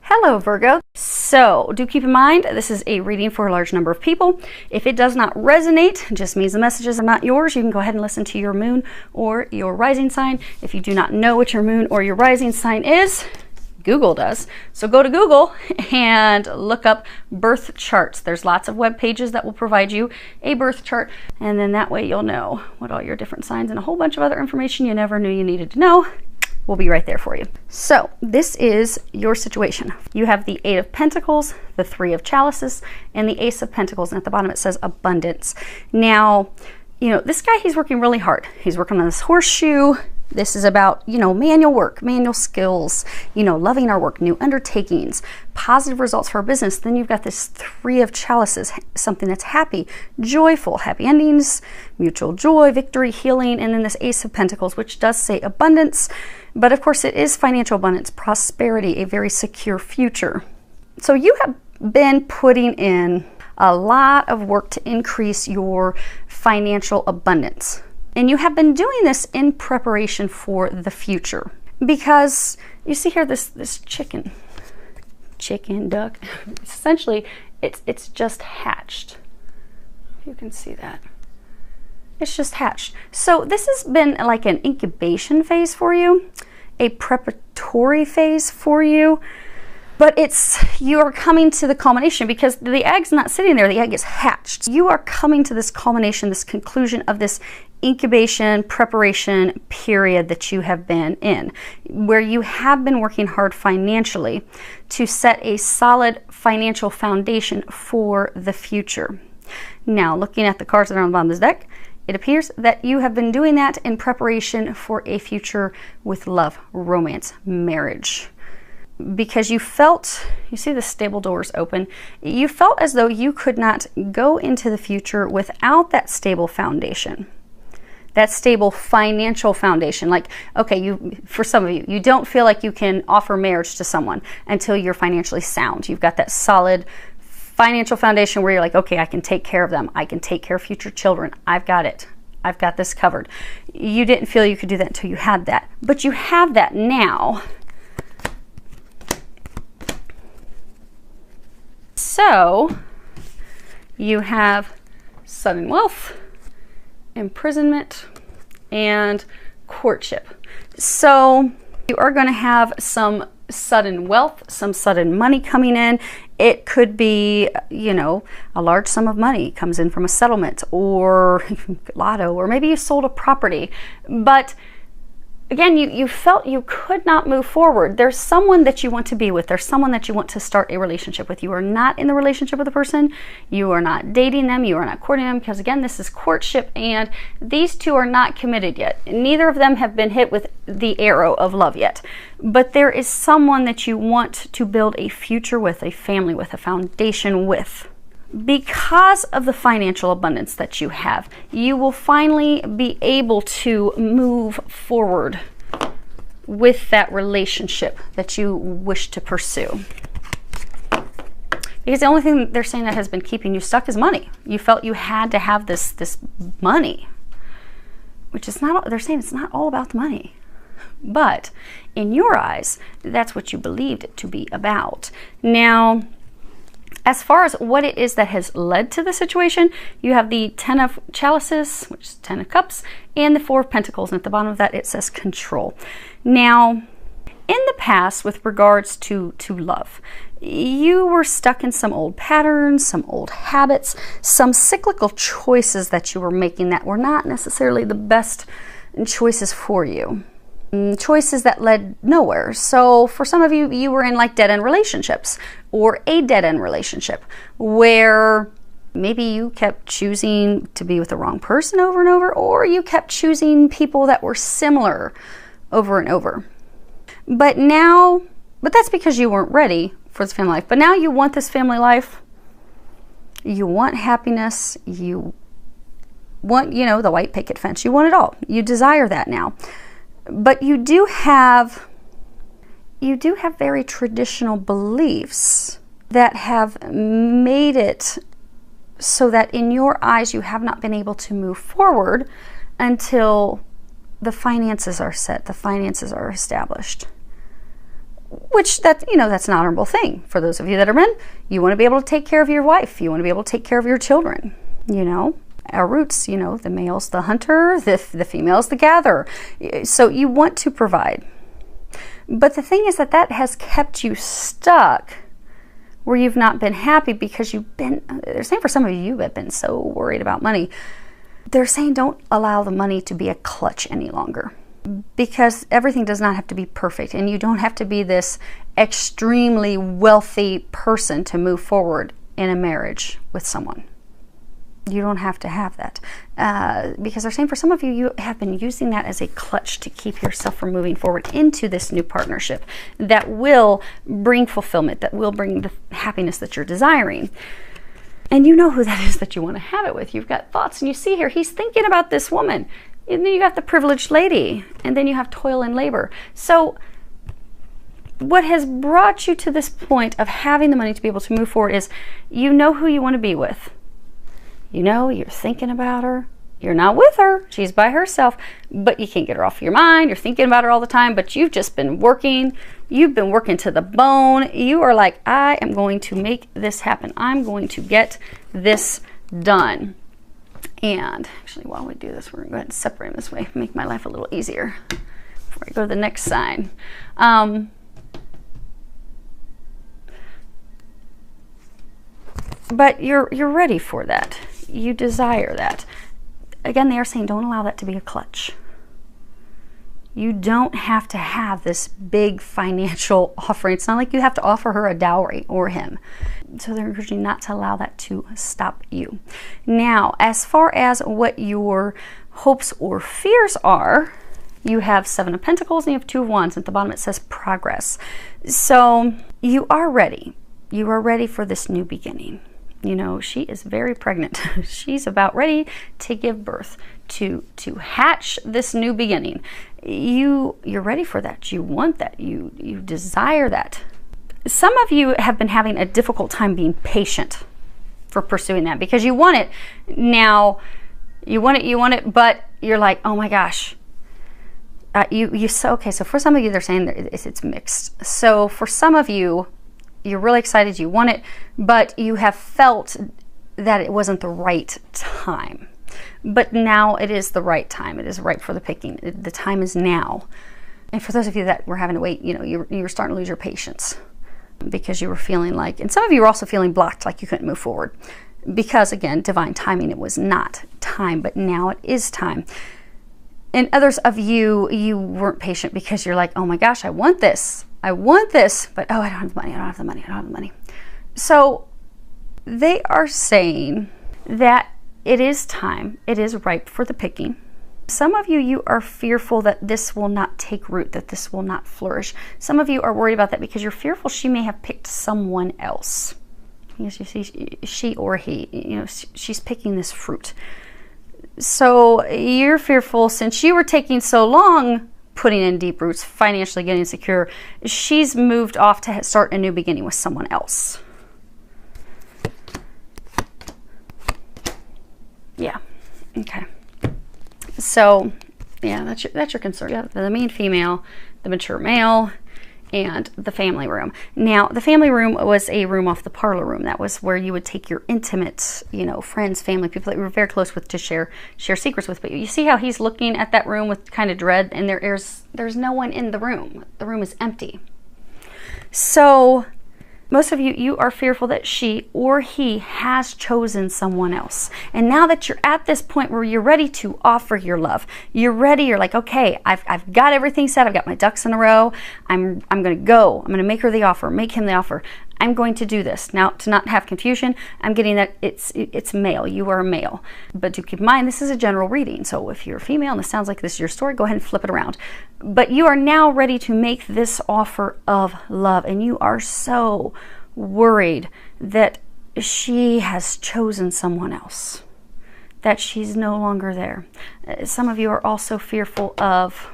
Hello Virgo. So do keep in mind, this is a reading for a large number of people. If it does not resonate, it just means the messages are not yours. You can go ahead and listen to your moon or your rising sign. If you do not know what your moon or your rising sign is, Google does. So go to Google and look up birth charts. There's lots of web pages that will provide you a birth chart, and then that way you'll know what all your different signs and a whole bunch of other information you never knew you needed to know will be right there for you. So this is your situation. You have the Eight of Pentacles, the Three of Chalices, and the Ace of Pentacles, and at the bottom it says abundance. Now, you know, this guy, he's working really hard. He's working on this horseshoe. This is about, you know, manual work, manual skills, you know, loving our work, new undertakings, positive results for our business. Then you've got this Three of Chalices, something that's happy, joyful, happy endings, mutual joy, victory, healing, and then this Ace of Pentacles, which does say abundance, but of course it is financial abundance, prosperity, a very secure future. So you have been putting in a lot of work to increase your financial abundance. And you have been doing this in preparation for the future. Because you see here this chicken duck, essentially it's just hatched. You can see that. It's just hatched. So this has been like an incubation phase for you, a preparatory phase for you. But you are coming to the culmination because the egg's not sitting there, the egg is hatched. You are coming to this culmination, this conclusion of this incubation, preparation period that you have been in, where you have been working hard financially to set a solid financial foundation for the future. Now, looking at the cards that are on the bottom of this deck, it appears that you have been doing that in preparation for a future with love, romance, marriage. Because you felt, you see the stable doors open, you felt as though you could not go into the future without that stable foundation, that stable financial foundation. Like, okay, for some of you, you don't feel like you can offer marriage to someone until you're financially sound. You've got that solid financial foundation where you're like, okay, I can take care of them. I can take care of future children. I've got it. I've got this covered. You didn't feel you could do that until you had that, but you have that now. So you have sudden wealth, imprisonment, and courtship. So you are going to have some sudden wealth, some sudden money coming in. It could be, you know, a large sum of money comes in from a settlement or lotto, or maybe you sold a property. But again, you felt you could not move forward. There's someone that you want to be with. There's someone that you want to start a relationship with. You are not in the relationship with a person. You are not dating them. You are not courting them, because again, this is courtship, and these two are not committed yet. Neither of them have been hit with the arrow of love yet. But there is someone that you want to build a future with, a family with, a foundation with. Because of the financial abundance that you have, you will finally be able to move forward with that relationship that you wish to pursue. Because the only thing they're saying that has been keeping you stuck is money. You felt you had to have this money, which is not, they're saying it's not all about the money. But in your eyes, that's what you believed it to be about. Now, as far as what it is that has led to the situation, you have the Ten of Chalices, which is Ten of Cups, and the Four of Pentacles. And at the bottom of that, it says control. Now, in the past, with regards to love, you were stuck in some old patterns, some old habits, some cyclical choices that you were making that were not necessarily the best choices for you. Choices that led nowhere. So for some of you, you were in like dead-end relationships, or a dead-end relationship where maybe you kept choosing to be with the wrong person over and over, or you kept choosing people that were similar over and over. But that's because you weren't ready for this family life. But now you want this family life. You want happiness. You want, you know, the white picket fence. You want it all. You desire that now. But you do have very traditional beliefs that have made it so that in your eyes you have not been able to move forward until the finances are set, the finances are established. which that's an honorable thing. For those of you that are men, you want to be able to take care of your wife. You want to be able to take care of your children. Our roots, the male's the hunter, the female's the gatherer. So you want to provide. But the thing is that has kept you stuck where you've not been happy because they're saying for some of you have been so worried about money. They're saying don't allow the money to be a clutch any longer, because everything does not have to be perfect, and you don't have to be this extremely wealthy person to move forward in a marriage with someone. You don't have to have that, because they're saying for some of you, you have been using that as a clutch to keep yourself from moving forward into this new partnership that will bring fulfillment, that will bring the happiness that you're desiring. And you know who that is that you want to have it with. You've got thoughts, and you see here, he's thinking about this woman. And then you got the privileged lady, and then you have toil and labor. So what has brought you to this point of having the money to be able to move forward is you know who you want to be with. You're thinking about her. You're not with her. She's by herself, but you can't get her off your mind. You're thinking about her all the time, but you've just been working. You've been working to the bone. You are like, I am going to make this happen. I'm going to get this done. And actually, while we do this, we're going to go ahead and separate them this way, make my life a little easier before I go to the next sign. But you're ready for that. You desire that. Again, they are saying don't allow that to be a clutch. You don't have to have this big financial offering. It's not like you have to offer her a dowry or him. So they're encouraging you not to allow that to stop you. Now, as far as what your hopes or fears are, you have 7 of Pentacles and you have 2 of Wands. At the bottom it says progress. So you are ready. You are ready for this new beginning. She is very pregnant. She's about ready to give birth, to hatch this new beginning. You're ready for that. You want that. You desire that. Some of you have been having a difficult time being patient for pursuing that because you want it now. You want it, but you're like, oh my gosh. So for some of you, they're saying that it's mixed. So for some of you, you're really excited, you want it, but you have felt that it wasn't the right time. But now it is the right time. It is ripe for the picking. The time is now. And for those of you that were having to wait, you were starting to lose your patience because you were feeling like, and some of you were also feeling blocked, like you couldn't move forward. Because again, divine timing, it was not time, but now it is time. And others of you, you weren't patient because you're like, oh my gosh, I want this, but oh, I don't have the money. So they are saying that it is time, it is ripe for the picking. Some of you, you are fearful that this will not take root, that this will not flourish. Some of you are worried about that because you're fearful she may have picked someone else. Yes, you see, she or he, she's picking this fruit. So you're fearful since you were taking so long putting in deep roots, financially getting secure, she's moved off to start a new beginning with someone else. Yeah. Okay. So, yeah, that's your concern. You have the mean female, the mature male, and the family room. Now, the family room was a room off the parlor room. That was where you would take your intimate, friends, family, people that you were very close with to share secrets with. But you see how he's looking at that room with kind of dread, and there's no one in the room. The room is empty. So most of you are fearful that she or he has chosen someone else. And now that you're at this point where you're ready to offer your love, you're like, okay, I've got everything set. I've got my ducks in a row. I'm going to go. I'm going to make her the offer, make him the offer. I'm going to do this. Now, to not have confusion, I'm getting that it's male. You are a male. But do keep in mind, this is a general reading. So if you're a female and this sounds like this is your story, go ahead and flip it around. But you are now ready to make this offer of love. And you are so worried that she has chosen someone else, that she's no longer there. Some of you are also fearful of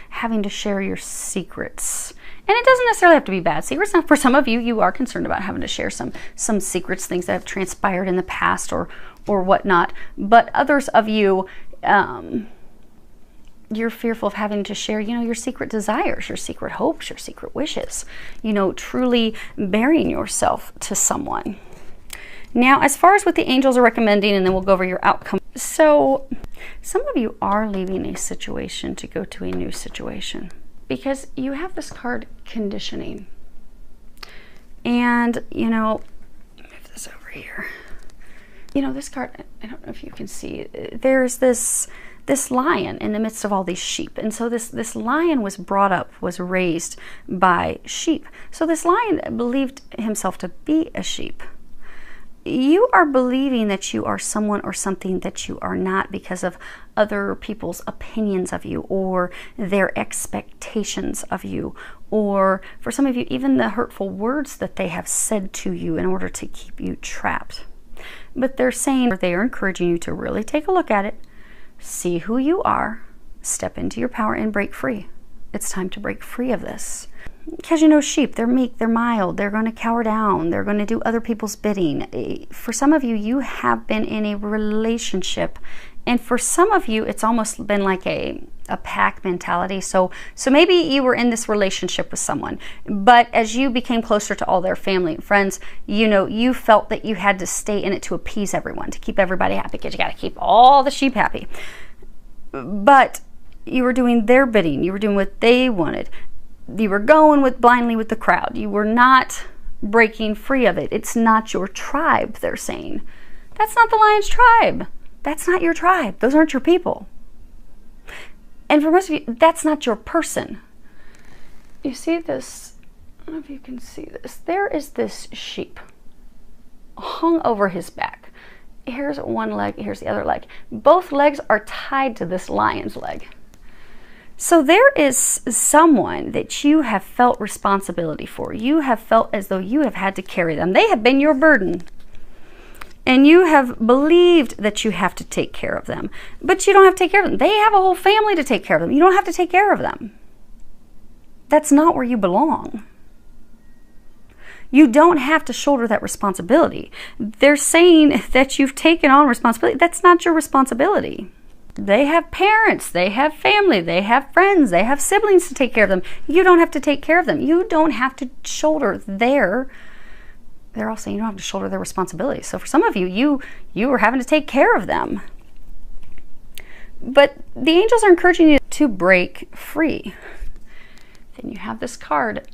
having to share your secrets. And it doesn't necessarily have to be bad secrets. Now, for some of you, you are concerned about having to share some secrets, things that have transpired in the past or whatnot. But others of you, you're fearful of having to share, your secret desires, your secret hopes, your secret wishes, truly bearing yourself to someone. Now, as far as what the angels are recommending, and then we'll go over your outcome. So some of you are leaving a situation to go to a new situation because you have this card, conditioning. And, move this over here. This card, I don't know if you can see, there's this lion in the midst of all these sheep. And so this lion was brought up, was raised by sheep. So this lion believed himself to be a sheep. You are believing that you are someone or something that you are not because of other people's opinions of you or their expectations of you, or for some of you, even the hurtful words that they have said to you in order to keep you trapped. But they're saying, they are encouraging you to really take a look at it, see who you are, step into your power, and break free. It's time to break free of this. Because sheep, they're meek, they're mild, they're going to cower down, they're going to do other people's bidding. For some of you, you have been in a relationship, and for some of you, it's almost been like a pack mentality. So maybe you were in this relationship with someone, but as you became closer to all their family and friends, you felt that you had to stay in it to appease everyone, to keep everybody happy, because you got to keep all the sheep happy. But you were doing their bidding, you were doing what they wanted. You were going blindly with the crowd. You were not breaking free of it. It's not your tribe, they're saying. That's not the lion's tribe. That's not your tribe. Those aren't your people. And for most of you, that's not your person. You see this? I don't know if you can see this. There is this sheep hung over his back. Here's one leg, here's the other leg. Both legs are tied to this lion's leg. So there is someone that you have felt responsibility for. You have felt as though you have had to carry them. They have been your burden. And you have believed that you have to take care of them. But you don't have to take care of them. They have a whole family to take care of them. You don't have to take care of them. That's not where you belong. You don't have to shoulder that responsibility. They're saying that you've taken on responsibility. That's not your responsibility. They have parents, they have family, they have friends, they have siblings to take care of them. You don't have to take care of them. You don't have to shoulder they're all saying you don't have to shoulder their responsibility. So for some of you, you are having to take care of them. But the angels are encouraging you to break free. Then you have this card,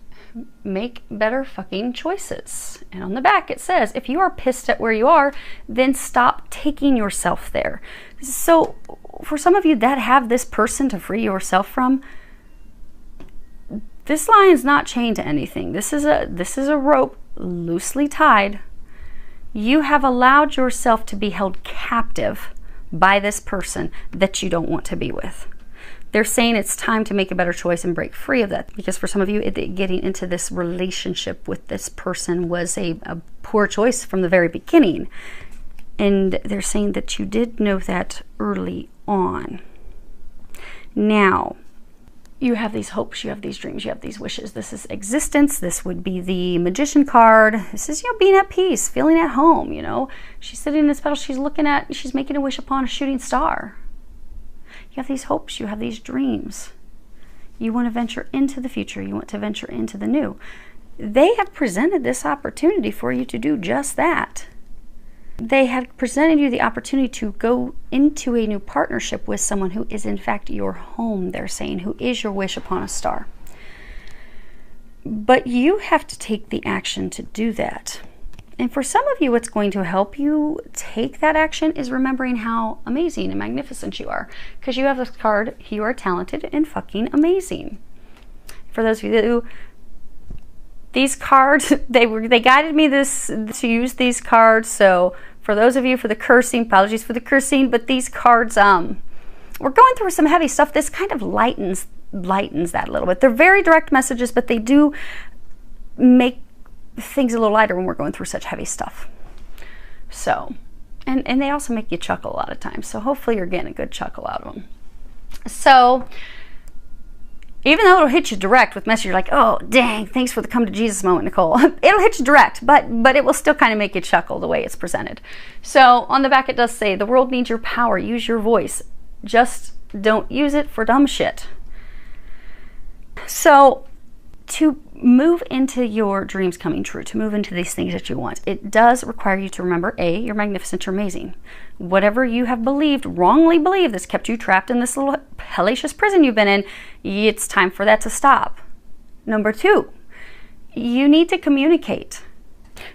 make better fucking choices. And on the back it says, if you are pissed at where you are, then stop taking yourself there. So for some of you that have this person to free yourself from, this lion's not chained to anything. This is a rope loosely tied. You have allowed yourself to be held captive by this person that you don't want to be with. They're saying it's time to make a better choice and break free of that. Because for some of you, getting into this relationship with this person was a poor choice from the very beginning. And they're saying that you did know that early on. Now, you have these hopes, you have these dreams, you have these wishes. This is existence. This would be the Magician card. This is, being at peace, feeling at home, She's sitting in this petal, she's making a wish upon a shooting star. You have these hopes, you have these dreams. You want to venture into the future, you want to venture into the new. They have presented this opportunity for you to do just that. They have presented you the opportunity to go into a new partnership with someone who is in fact your home, they're saying, who is your wish upon a star. But you have to take the action to do that. And for some of you, what's going to help you take that action is remembering how amazing and magnificent you are. Because you have this card, you are talented and fucking amazing. For those of you who, these cards, they guided me to use these cards. So for those of you for the cursing, apologies for the cursing, but these cards, we're going through some heavy stuff. This kind of lightens that a little bit. They're very direct messages, but they do make things a little lighter when we're going through such heavy stuff. So, and they also make you chuckle a lot of times. So hopefully you're getting a good chuckle out of them. So even though it'll hit you direct with message, you're like, oh, dang, thanks for the come to Jesus moment, Nicole. It'll hit you direct, but it will still kind of make you chuckle the way it's presented. So on the back, it does say, the world needs your power. Use your voice. Just Don't use it for dumb shit. So to move into your dreams coming true, to move into these things that you want, it does require you to remember, A, you're magnificent, you're amazing. Whatever you have believed, wrongly believed, that's kept you trapped in this little hellacious prison you've been in, it's time for that to stop. Number 2, you need to communicate,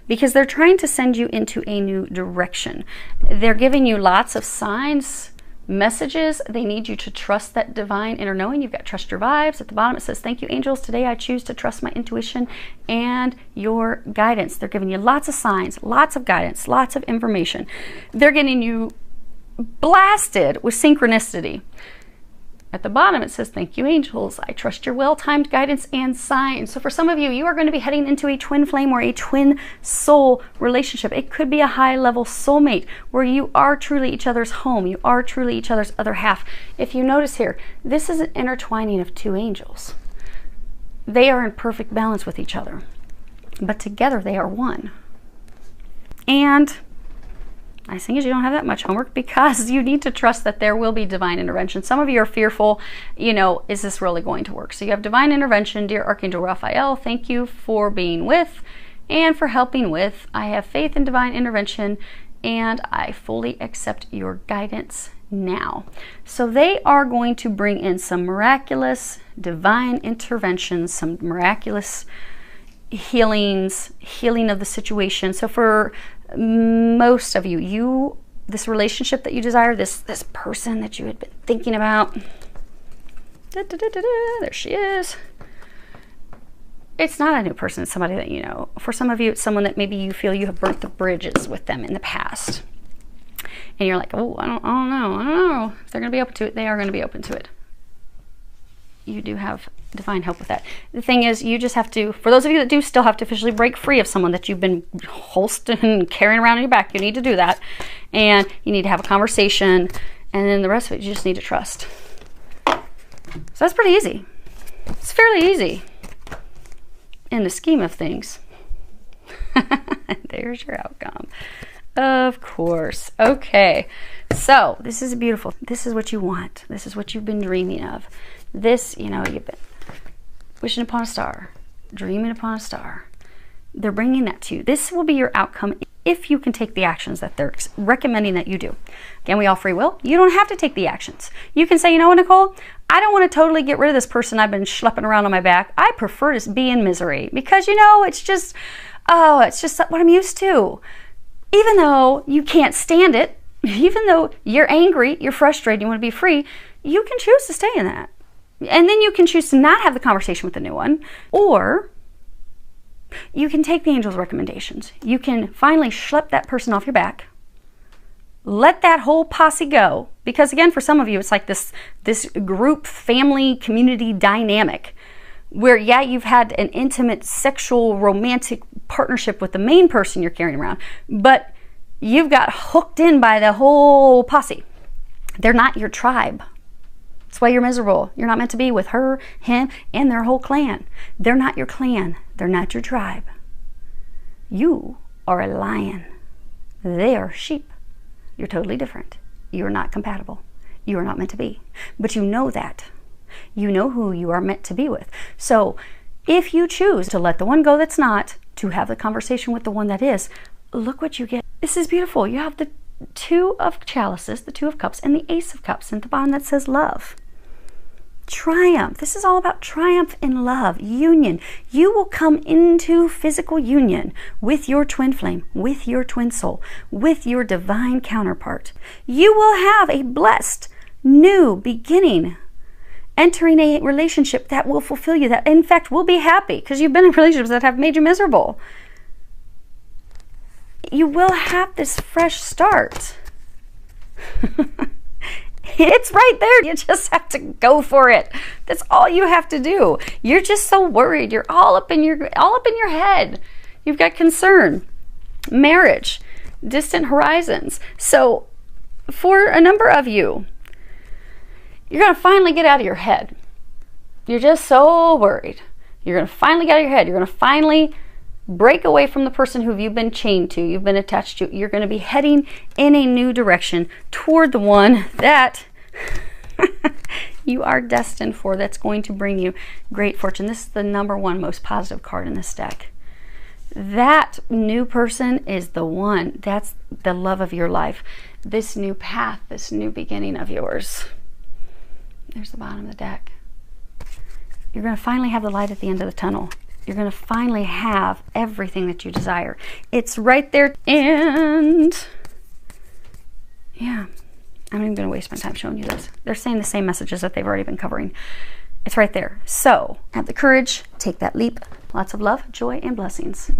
because they're trying to send you into a new direction. They're giving you lots of signs, messages. They need you to trust that divine inner knowing. You've got trust your vibes. At the bottom it says, thank you, angels. Today I choose to trust my intuition and your guidance. They're giving you lots of signs, lots of guidance, lots of information. They're getting you blasted with synchronicity. At the bottom it says, thank you, angels. I trust your well-timed guidance and signs. So for some of you, you are going to be heading into a twin flame or a twin soul relationship. It could be a high-level soulmate where you are truly each other's home. You are truly each other's other half. If you notice here, this is an intertwining of 2 angels. They are in perfect balance with each other, but together they are one. And nice thing is you don't have that much homework, because you need to trust that there will be divine intervention. Some of you are fearful, is this really going to work? So you have divine intervention. Dear Archangel Raphael, thank you for being with and for helping with. I have faith in divine intervention and I fully accept your guidance now. So they are going to bring in some miraculous divine interventions, some miraculous healings, healing of the situation. So for most of you, this relationship that you desire, this person that you had been thinking about, there she is. It's not a new person, it's somebody that you know. For some of you, it's someone that maybe you feel you have burnt the bridges with them in the past. And you're like, oh, I don't know if they're going to be open to it. They are going to be open to it. You do have divine help with that. The thing is, you just have to, for those of you that do still have to officially break free of someone that you've been holstering and carrying around in your back, you need to do that. And you need to have a conversation. And then the rest of it, you just need to trust. So that's pretty easy. It's fairly easy in the scheme of things. There's your outcome. Of course. Okay. So this is beautiful. This is what you want. This is what you've been dreaming of. This, you've been wishing upon a star, dreaming upon a star. They're bringing that to you. This will be your outcome if you can take the actions that they're recommending that you do. Again, we all free will. You don't have to take the actions. You can say, you know what, Nicole? I don't want to totally get rid of this person I've been schlepping around on my back. I prefer to be in misery because, it's just what I'm used to. Even though you can't stand it, even though you're angry, you're frustrated, you want to be free, you can choose to stay in that. And then you can choose to not have the conversation with the new one, or you can take the angel's recommendations. You can finally schlep that person off your back. Let that whole posse go. Because again, for some of you, it's like this group, family, community dynamic where, yeah, you've had an intimate, sexual, romantic partnership with the main person you're carrying around, but you've got hooked in by the whole posse. They're not your tribe. That's why you're miserable. You're not meant to be with her, him, and their whole clan. They're not your clan. They're not your tribe. You are a lion. They are sheep. You're totally different. You're not compatible. You are not meant to be. But you know that. You know who you are meant to be with. So if you choose to let the one go that's not, to have the conversation with the one that is, look what you get. This is beautiful. You have the 2 of chalices, the 2 of cups, and the Ace of Cups, and at the bottom that says love. Triumph. This is all about triumph in love, union. You will come into physical union with your twin flame, with your twin soul, with your divine counterpart. You will have a blessed new beginning, entering a relationship that will fulfill you, that in fact will be happy, because you've been in relationships that have made you miserable. You will have this fresh start. It's right there. You just have to go for it. That's all you have to do. You're just so worried. You're all up in your head. You've got concern, marriage, distant horizons. So for a number of you, you're going to finally get out of your head. You're just so worried. You're going to finally get out of your head. You're going to finally break away from the person who you've been chained to, you've been attached to. You're going to be heading in a new direction toward the one that you are destined for, that's going to bring you great fortune. This is the #1 most positive card in this deck. That new person is the one. That's the love of your life. This new path, this new beginning of yours. There's the bottom of the deck. You're going to finally have the light at the end of the tunnel. You're going to finally have everything that you desire. It's right there. And yeah, I'm not even going to waste my time showing you this. They're saying the same messages that they've already been covering. It's right there. So have the courage, take that leap. Lots of love, joy, and blessings.